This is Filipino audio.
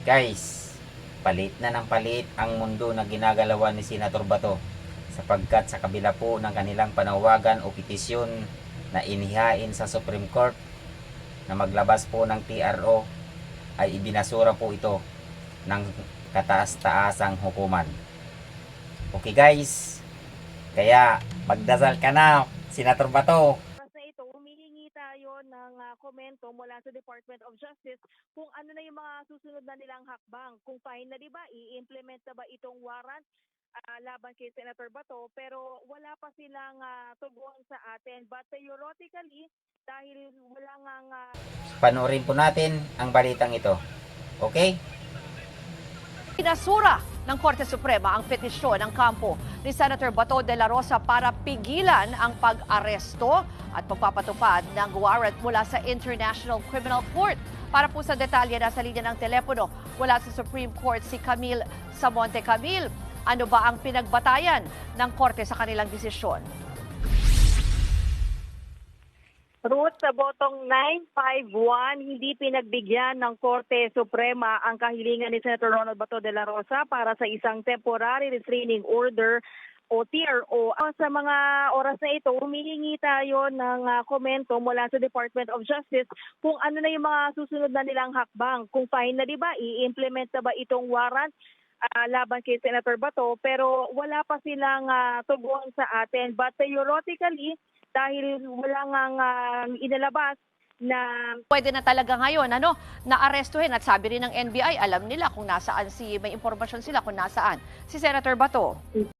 Guys, palit na ng palit ang mundo na ginagalawan ni Senator Bato sapagkat sa kabila po ng kanilang panawagan o petisyon na inihain sa Supreme Court na maglabas po ng TRO ay ibinasura po ito ng kataas-taasang hukuman. Okay guys, kaya magdasal ka na, Senator Bato. Sa ito, humihingi tayo ng komento mula sa Department of Justice kung ano na yung mga susunod na nilang hakbang. Kung finally ba, i-implement na ba itong warrant laban kay Senator Bato, pero wala pa silang tugon sa atin. But theoretically, dahil wala nga Panoorin po natin ang balitang ito. Okay? Pinasura ng Korte Suprema ang petisyon ng kampo ni Senator Bato de la Rosa para pigilan ang pag-aresto at pagpapatupad ng warrant mula sa International Criminal Court. Para po sa detalye, nasa linya ng telepono mula sa Supreme Court si Camille Samonte. Camille, ano ba ang pinagbatayan ng Korte sa kanilang desisyon? Ruth, sa botong 951, hindi pinagbigyan ng Korte Suprema ang kahilingan ni Senator Ronald Bato de la Rosa para sa isang temporary restraining order o TRO. Sa mga oras na ito, humihingi tayo ng komento mula sa Department of Justice kung ano na yung mga susunod na nilang hakbang. Kung finally ba, i-implement na ba itong warrant laban kay Senator Bato, pero wala pa silang tugon sa atin. But theoretically, dahil wala nga inalabas na Pwede na talaga ngayon na arestuhin, at sabi rin ng NBI, alam nila kung nasaan may impormasyon sila kung nasaan si Senator Bato.